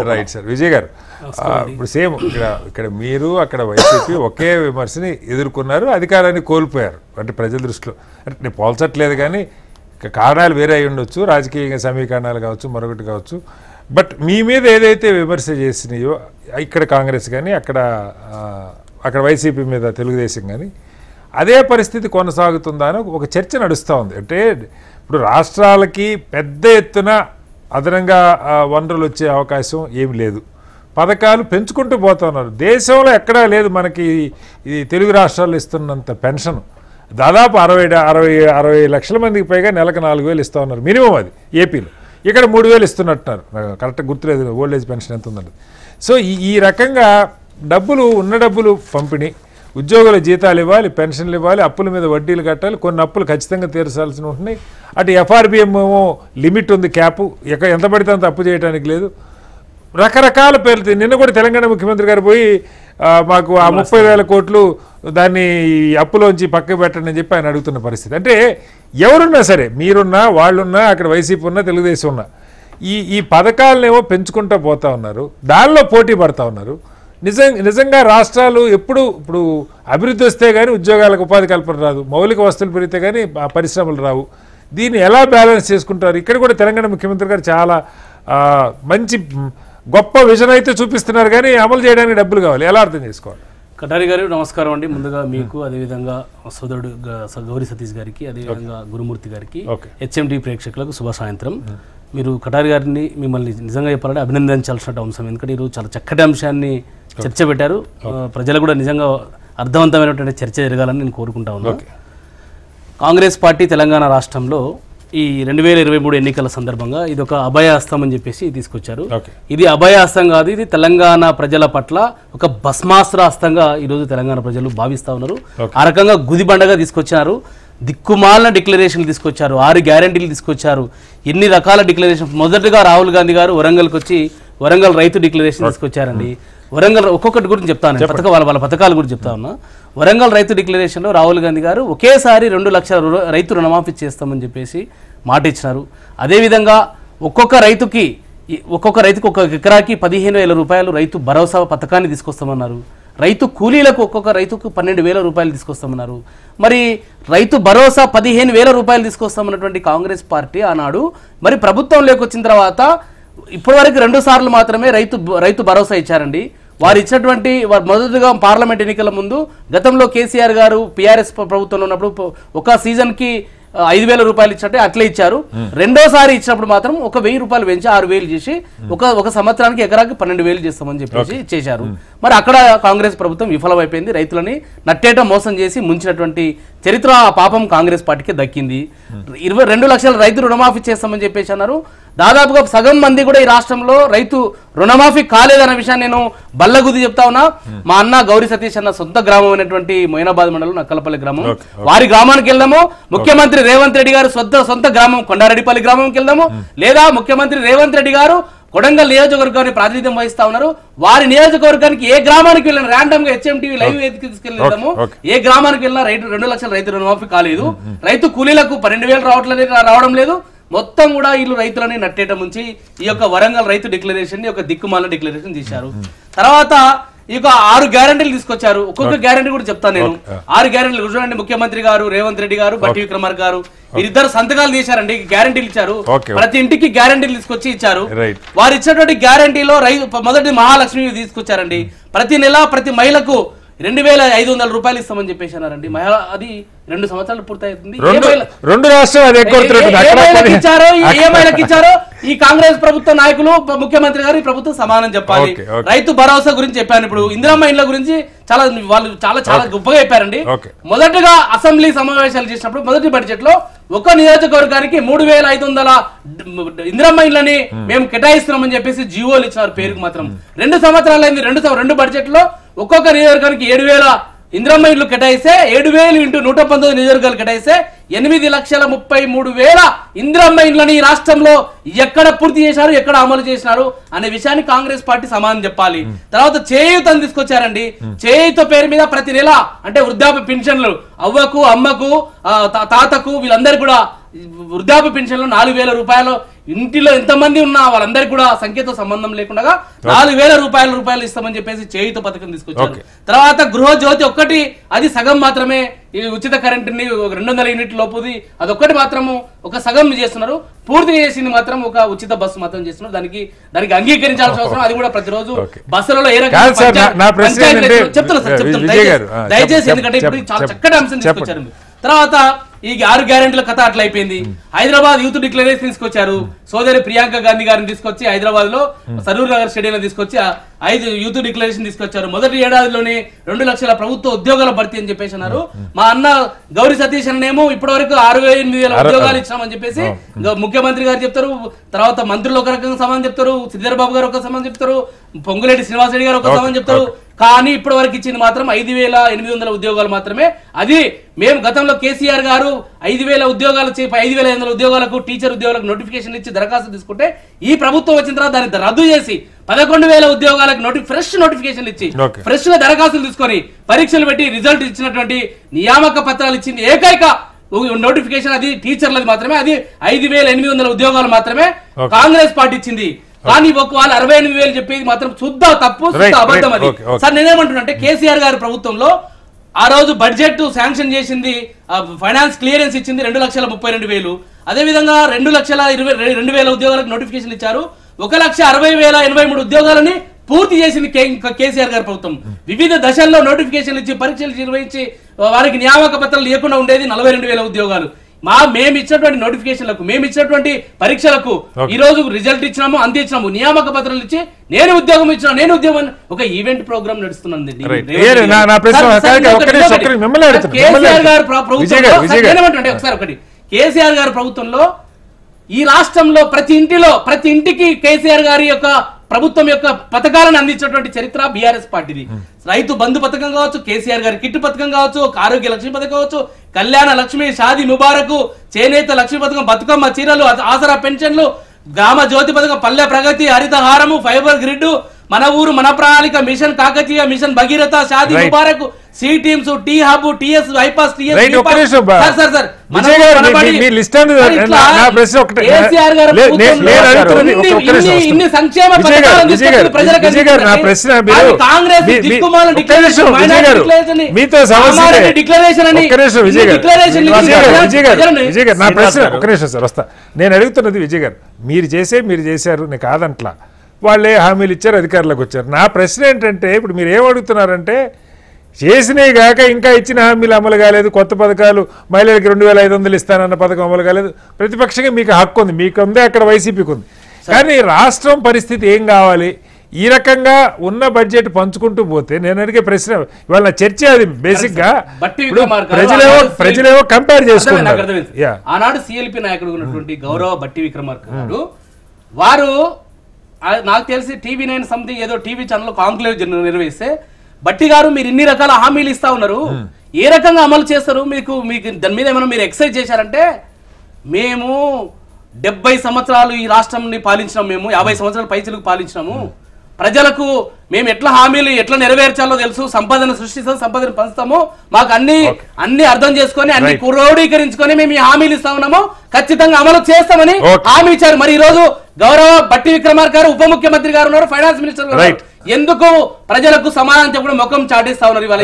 Right sir. Vijay గారు, ఇప్పుడు same ఇక్కడ మీరు అక్కడ వైసీపీ ఒకే విమర్శని ఎదుర్కొన్నారు, అధికారాన్ని కోల్పోయారు. అంటే ప్రజల దృష్టిలో అంటే నేను పోల్చట్లేదు, కానీ కారణాలు వేరే అయి ఉండొచ్చు, రాజకీయ సమీకరణాలు కావచ్చు, మరొకటి కావచ్చు. బట్ మీ మీద ఏదైతే విమర్శ చేసినాయో ఇక్కడ కాంగ్రెస్ కానీ అక్కడ వైసీపీ మీద తెలుగుదేశం కానీ అదే పరిస్థితి కొనసాగుతుందా అని ఒక చర్చ నడుస్తూ ఉంది. అంటే ఇప్పుడు రాష్ట్రాలకి పెద్ద ఎత్తున అదనంగా వనరులు వచ్చే అవకాశం ఏమి లేదు, పథకాలు పెంచుకుంటూ పోతా ఉన్నారు. దేశంలో ఎక్కడా లేదు మనకి ఈ తెలుగు రాష్ట్రాల్లో ఇస్తున్నంత పెన్షన్. దాదాపు 60 లక్షల మందికి పైగా నెలకు 4,000 ఇస్తూ ఉన్నారు మినిమం, అది ఏపీలో. ఇక్కడ 3,000 ఇస్తున్నట్టున్నారు, కరెక్ట్గా గుర్తులేదు ఓల్డ్ ఏజ్ పెన్షన్ ఎంత ఉందండి. సో ఈ రకంగా డబ్బులు ఉన్న డబ్బులు పంపిణీ, ఉద్యోగుల జీతాలు ఇవ్వాలి, పెన్షన్లు ఇవ్వాలి, అప్పుల మీద వడ్డీలు కట్టాలి, కొన్ని అప్పులు ఖచ్చితంగా తీర్చాల్సి ఉంటున్నాయి. అటు FRBM ఏమో లిమిట్ ఉంది, క్యాపు, ఎంత పడితే అంత అప్పు చేయడానికి లేదు. రకరకాల పేర్లు. నిన్న కూడా తెలంగాణ ముఖ్యమంత్రి గారు పోయి మాకు ఆ 30,000 కోట్లు దాన్ని అప్పులోంచి పక్కకు పెట్టండి అని చెప్పి ఆయన అడుగుతున్న పరిస్థితి. అంటే ఎవరున్నా సరే, మీరున్నా వాళ్ళున్నా, అక్కడ వైసీపీ ఉన్నా, తెలుగుదేశం ఉన్నా, ఈ పథకాలనేమో పెంచుకుంటూ పోతా ఉన్నారు, దానిలో పోటీ పడతా ఉన్నారు. నిజంగా రాష్ట్రాలు ఇప్పుడు అభివృద్ధి వస్తే కానీ ఉద్యోగాలకు ఉపాధి కల్పన రాదు, మౌలిక వస్తువులు పెరిగితే కానీ పరిశ్రమలు రావు. దీన్ని ఎలా బ్యాలెన్స్ చేసుకుంటారు? ఇక్కడ కూడా తెలంగాణ ముఖ్యమంత్రి గారు చాలా మంచి గొప్ప విజన్ అయితే చూపిస్తున్నారు, కానీ అమలు చేయడానికి డబ్బులు కావాలి. ఎలా అర్థం చేసుకోవాలి? కటారి గారు నమస్కారం అండి. ముందుగా మీకు, అదేవిధంగా సోదరుడు గౌరీ సతీష్ గారికి, అదేవిధంగా గురుమూర్తి గారికి, HMD ప్రేక్షకులకు శుభ సాయంత్రం. మీరు కటారి గారిని మిమ్మల్ని నిజంగా చెప్పాలంటే అభినందించాల్సిన అంశం, ఎందుకంటే ఈరోజు చాలా చక్కటి అంశాన్ని చర్చ పెట్టారు. ప్రజలు కూడా నిజంగా అర్థవంతమైనటువంటి చర్చ జరగాలని నేను కోరుకుంటా ఉన్నాను. కాంగ్రెస్ పార్టీ తెలంగాణ రాష్ట్రంలో ఈ 2023 ఎన్నికల సందర్భంగా ఇది ఒక అభయహస్తం అని చెప్పేసి తీసుకొచ్చారు. ఇది అభయహస్తం కాదు, ఇది తెలంగాణ ప్రజల పట్ల ఒక భస్మాస్త్ర హస్తంగా ఈరోజు తెలంగాణ ప్రజలు భావిస్తూ ఉన్నారు. ఆ రకంగా గుదిబండగా తీసుకొచ్చారు, దిక్కుమాలిన డిక్లరేషన్లు తీసుకొచ్చారు, 6 గ్యారంటీలు తీసుకొచ్చారు, ఎన్ని రకాల డిక్లరేషన్. మొదటగా రాహుల్ గాంధీ గారు వరంగల్కి వచ్చి వరంగల్ రైతు డిక్లరేషన్ తీసుకొచ్చారండి. వరంగల్ ఒక్కొక్కటి గురించి చెప్తాను, వాళ్ళ పథకాల గురించి చెప్తా ఉన్నా. వరంగల్ రైతు డిక్లరేషన్లో రాహుల్ గాంధీ గారు ఒకేసారి 2 లక్షల రైతు రుణమాఫీ చేస్తామని చెప్పేసి మాట ఇచ్చినారు. అదేవిధంగా ఒక్కొక్క రైతుకి ఒక్క ఎకరాకి 15,000 రూపాయలు రైతు భరోసా పథకాన్ని తీసుకొస్తామన్నారు. రైతు కూలీలకు ఒక్కొక్క రైతుకు 12,000 రూపాయలు తీసుకొస్తామన్నారు. మరి రైతు భరోసా 15,000 రూపాయలు తీసుకొస్తామన్నటువంటి కాంగ్రెస్ పార్టీ ఆనాడు మరి ప్రభుత్వంలోకి వచ్చిన తర్వాత ఇప్పటివరకు 2 సార్లు మాత్రమే రైతు భరోసా ఇచ్చారండి. వారు ఇచ్చినటువంటి మొదటిగా పార్లమెంట్ ఎన్నికల ముందు గతంలో కేసీఆర్ గారు PRS ప్రభుత్వంలో ఉన్నప్పుడు ఒక సీజన్కి 5,000 రూపాయలు ఇచ్చినట్టే అట్లే ఇచ్చారు. రెండోసారి ఇచ్చినప్పుడు మాత్రం 1,000 రూపాయలు పెంచి 6,000 చేసి ఒక సంవత్సరానికి ఎకరాకి 12,000 చేస్తామని చెప్పేసి చేశారు. మరి అక్కడ కాంగ్రెస్ ప్రభుత్వం విఫలమైపోయింది, రైతులని నట్టేట మోసం చేసి ముంచినటువంటి చరిత్ర ఆ పాపం కాంగ్రెస్ పార్టీకి దక్కింది. 22 లక్షల రైతు రుణమాఫీ చేస్తామని చెప్పేసి అన్నారు. దాదాపుగా సగం మంది కూడా ఈ రాష్ట్రంలో రైతు రుణమాఫీ కాలేదన్న విషయాన్ని నేను బల్లగుద్ది చెప్తా ఉన్నా. మా అన్న గౌరీ సతీష్ అన్న సొంత గ్రామం అయినటువంటి మొయినాబాద్ మండలం నక్కలపల్లి గ్రామం, వారి గ్రామానికి వెళ్దాము. ముఖ్యమంత్రి రేవంత్ రెడ్డి గారు సొంత గ్రామం కొండారెడ్డిపల్లి గ్రామంకి వెళ్దాము, లేదా ముఖ్యమంత్రి రేవంత్ రెడ్డి గారు కొడంగల్ నియోజకవర్గాన్ని ప్రాతినిధ్యం వహిస్తా ఉన్నారు. వారి నియోజకవర్గానికి ఏ గ్రామానికి వెళ్ళిన ర్యాండమ్ గా HMTV లైవ్ తీసుకెళ్తాము, ఏ గ్రామానికి వెళ్ళినా 2 లక్షల రైతు రుణమాఫీ కాలేదు. రైతు కూలీలకు 12,000 రావడం లేదు. మొత్తం కూడా వీళ్ళు రైతులని నట్టేట ముంచి ఈ యొక్క వరంగల్ రైతు డిక్లరేషన్ ని ఒక దిక్కుమాల డిక్లరేషన్ తీశారు. తర్వాత ఈ 6 గ్యారంటీలు తీసుకొచ్చారు. ఒక్కొక్క గ్యారంటీ కూడా చెప్తాను నేను. 6 గ్యారంటీలు చూడండి, ముఖ్యమంత్రి గారు రేవంత్ రెడ్డి గారు, బట్టి విక్రమార్క గారు వీరిద్దరు సంతకాలు చేశారండి, గ్యారంటీలు ఇచ్చారు. ప్రతి ఇంటికి గ్యారంటీలు తీసుకొచ్చి ఇచ్చారు. వారు ఇచ్చినటువంటి గ్యారంటీలో మొదటి మహాలక్ష్మి తీసుకొచ్చారండి. ప్రతి నెల ప్రతి మహిళకు 2,500 రూపాయలు ఇస్తామని చెప్పేసి అన్నారండి. మహిళ అది 2 సంవత్సరాలు పూర్తవుతుంది. ఇచ్చారో ఈ కాంగ్రెస్ ప్రభుత్వ నాయకులు ముఖ్యమంత్రి గారు ఈ ప్రభుత్వం సమానం చెప్పాలి. రైతు భరోసా గురించి చెప్పాను. ఇప్పుడు ఇందిరమ్మ ఇండ్ల గురించి వాళ్ళు చాలా గొప్పగా చెప్పారండి. మొదటగా అసెంబ్లీ సమావేశాలు చేసినప్పుడు మొదటి బడ్జెట్ లో ఒక నియోజకవర్గానికి 3,500 ఇందిరమ్మ ఇండ్లని మేము కేటాయిస్తున్నామని చెప్పేసి జీవోలు ఇచ్చినారు పేరుకు మాత్రం. 2 సంవత్సరాలైంది. 2 బడ్జెట్ లో ఒక్కొక్క నియోజకవర్గానికి 7,000 ఇందిరమ్మ ఇండ్లు కేటాయిస్తే 7,000 × 119 నియోజకవర్గాలు కేటాయిస్తే 8,33,000 ఇందిరమ్మ ఇండ్లని ఈ రాష్ట్రంలో ఎక్కడ పూర్తి చేశారు, ఎక్కడ అమలు చేసినారు అనే విషయాన్ని కాంగ్రెస్ పార్టీ సమానం చెప్పాలి. తర్వాత చేయూతను తీసుకొచ్చారండి. చేయూత పేరు మీద ప్రతి నెల అంటే వృద్ధాప్య పెన్షన్లు అవ్వకు, అమ్మకు, తాతకు వీళ్ళందరూ కూడా వృద్ధాప్య పెన్షన్లు 4,000 రూపాయలు ఇంటిలో ఎంతమంది ఉన్నా వాళ్ళందరికీ కూడా సంఖ్యతో సంబంధం లేకుండా 4,000 రూపాయలు ఇస్తామని చెప్పేసి చేయుత పథకం తీసుకొచ్చారు. తర్వాత గృహజ్యోతి ఒక్కటి, అది సగం మాత్రమే. ఈ ఉచిత కరెంటుని 200 యూనిట్ల లోపుది అదొక్కటి మాత్రము ఒక సగం చేస్తున్నారు. పూర్తి చేసింది మాత్రం ఒక ఉచిత బస్సు మాత్రం చేస్తున్నారు. దానికి అంగీకరించాల్సిన అవసరం. అది కూడా ప్రతిరోజు బస్సులలో ఏ రకంగా చెప్తున్నారు సార్, దయచేసి ఎందుకంటే ఇప్పుడు చాలా చక్కటి అంశం తీసుకొచ్చారు. తర్వాత ఈ 6 గ్యారెంటీల కథ అట్లా అయిపోయింది. హైదరాబాద్ యూత్ డిక్లరేషన్ తీసుకొచ్చారు. సోదరి ప్రియాంక గాంధీ గారిని తీసుకొచ్చి హైదరాబాద్ లో సరూర్ నగర్ స్టేడియం తీసుకొచ్చి 5 యూత్ డిక్లరేషన్ తీసుకొచ్చారు. మొదటి ఏడాదిలోనే 2 లక్షల ప్రభుత్వ ఉద్యోగాల భర్తీ అని చెప్పేసి అన్నారు. మా అన్న గౌరీ సతీష్ అన్నేమో ఇప్పటి వరకు 68,000 ఉద్యోగాలు ఇచ్చామని చెప్పేసి ముఖ్యమంత్రి గారు చెప్తారు. తర్వాత మంత్రులు ఒక రకంగా సమాధానం చెప్తారు, శ్రీధర్ బాబు గారు ఒక సమాధానం చెప్తారు, పొంగులేటి శ్రీనివాస్ రెడ్డి గారు ఒక సమాధానం చెప్తారు. కానీ ఇప్పటి వరకు ఇచ్చింది మాత్రం 5,800 ఉద్యోగాలు మాత్రమే. అది మేము గతంలో కేసీఆర్ గారు 5,000 ఉద్యోగాలు 5,500 ఉద్యోగాలకు టీచర్ ఉద్యోగాలకు నోటిఫికేషన్ ఇచ్చి దరఖాస్తు తీసుకుంటే ఈ ప్రభుత్వం వచ్చిన తర్వాత దాన్ని రద్దు చేసి 11,000 ఉద్యోగాలకు ఫ్రెష్ నోటిఫికేషన్ ఇచ్చి ఫ్రెష్ గా దరఖాస్తులు తీసుకొని పరీక్షలు పెట్టి రిజల్ట్ ఇచ్చినటువంటి నియామక పత్రాలు ఇచ్చింది ఏకైక నోటిఫికేషన్ అది టీచర్లది మాత్రమే. అది 5,800 ఉద్యోగాలు మాత్రమే కాంగ్రెస్ పార్టీ ఇచ్చింది. కానీ వాళ్ళు 68,000 చెప్పేది మాత్రం శుద్ధ తప్పు, శుద్ధ అబద్ధం. అది సార్ నేనేమంటున్నా అంటే కేసీఆర్ గారి ప్రభుత్వంలో ఆ రోజు బడ్జెట్ శాంక్షన్ చేసింది, ఫైనాన్స్ క్లియరెన్స్ ఇచ్చింది 2,32,000. అదేవిధంగా 2,22,000 ఉద్యోగాలకు నోటిఫికేషన్ ఇచ్చారు. 1,60,83 ఉద్యోగాలని పూర్తి చేసింది కేసీఆర్ గారి ప్రభుత్వం. వివిధ దశల్లో నోటిఫికేషన్లు ఇచ్చి పరీక్షలు నిర్వహించి వారికి నియామక పత్రాలు లేకుండా ఉండేది 42,000 ఉద్యోగాలు. మేము ఇచ్చినటువంటి నోటిఫికేషన్లకు, మేము ఇచ్చినటువంటి పరీక్షలకు ఈ రోజు రిజల్ట్ ఇచ్చినాము, అంతే ఇచ్చినాము. నియామక పత్రాలు ఇచ్చి నేను ఉద్యోగం ఇచ్చిన, నేను ఉద్యోగం ఒక ఈవెంట్ ప్రోగ్రామ్ నడుస్తున్నాను. కేసీఆర్ గారి ప్రభుత్వంలో ఈ రాష్ట్రంలో ప్రతి ఇంటికి కేసీఆర్ గారి యొక్క ప్రభుత్వం యొక్క పథకాలను అందించినటువంటి చరిత్ర బీఆర్ఎస్ పార్టీది. రైతు బంధు పథకం కావచ్చు, కేసీఆర్ గారి కిట్టు పథకం కావచ్చు, ఆరోగ్య లక్ష్మి పథకం కావచ్చు, కళ్యాణ లక్ష్మి, షాదీ ముబారకు, చేనేత లక్ష్మి పథకం, బతుకమ్మ చీరలు, ఆసరా పెన్షన్లు, గ్రామ జ్యోతి పథకం, పల్లె ప్రగతి, హరితహారము, ఫైబర్ గ్రిడ్, మన ఊరు మన ప్రణాళిక, mission Kakatiya, mission Bhagiratha, Shaadi Mubarak, she teams, T hub, TS iPASS, ఇన్ని సంక్షేమ నేను అడుగుతున్నది విజయ్ గారు, మీరు చేశారు నేను కాదంట్లా, వాళ్ళే హామీలు ఇచ్చారు, అధికారులకు వచ్చారు. నా ప్రశ్న ఏంటంటే ఇప్పుడు మీరు ఏమడుగుతున్నారంటే చేసినవి కాక ఇంకా ఇచ్చిన హామీలు అమలు కాలేదు, కొత్త పథకాలు మహిళలకి 2,500 ఇస్తానన్న పథకం అమలు కాలేదు. ప్రతిపక్షంగా మీకు హక్కు ఉంది, మీకు ఉంది, అక్కడ వైసీపీకి ఉంది. కానీ రాష్ట్రం పరిస్థితి ఏం కావాలి? ఈ రకంగా ఉన్న బడ్జెట్ పంచుకుంటూ పోతే నేను అడిగే ప్రశ్న, ఇవాళ చర్చ అది బేసిక్ గా ప్రజలేవో కంపేర్ చేసుకుంటారు. ఆనాడు సిఎల్పి నాయకుడు ఉన్నటువంటి గౌరవ బట్టి విక్రమార్క గారు, వారు నాకు తెలిసి TV9 సంథింగ్ ఏదో టీవీ ఛానల్ కాంక్లేవ్ నిర్వహిస్తే, బట్టి గారు మీరు ఇన్ని రకాల హామీలు ఇస్తా ఉన్నారు, ఏ రకంగా అమలు చేస్తారు, మీకు దాని మీద ఏమైనా మీరు ఎక్సైజ్ చేశారంటే, మేము 70 సంవత్సరాలు ఈ రాష్ట్రాన్ని పాలించినాం, మేము 50 సంవత్సరాలు పైచలకు పాలించినాము, ప్రజలకు మేము ఎట్లా హామీలు ఎట్లా నెరవేర్చాలో తెలుసు, సంపదను సృష్టిస్తాం, సంపదను పంచుతాము, మాకు అన్ని అర్థం చేసుకొని అన్ని క్రోడీకరించుకొని మేము ఈ హామీలు ఇస్తా ఉన్నాము, ఖచ్చితంగా అమలు చేస్తామని హామీ ఇచ్చారు. మరి ఈ రోజు గౌరవ బట్టి విక్రమార్క గారు ఉప ముఖ్యమంత్రి గారు ఉన్నారు, ఫైనాన్స్ మినిస్టర్ గారు, ఎందుకు ప్రజలకు సమాధానం చెప్పడం ముఖం చాటిస్తా ఉన్నారు ఇవాళ?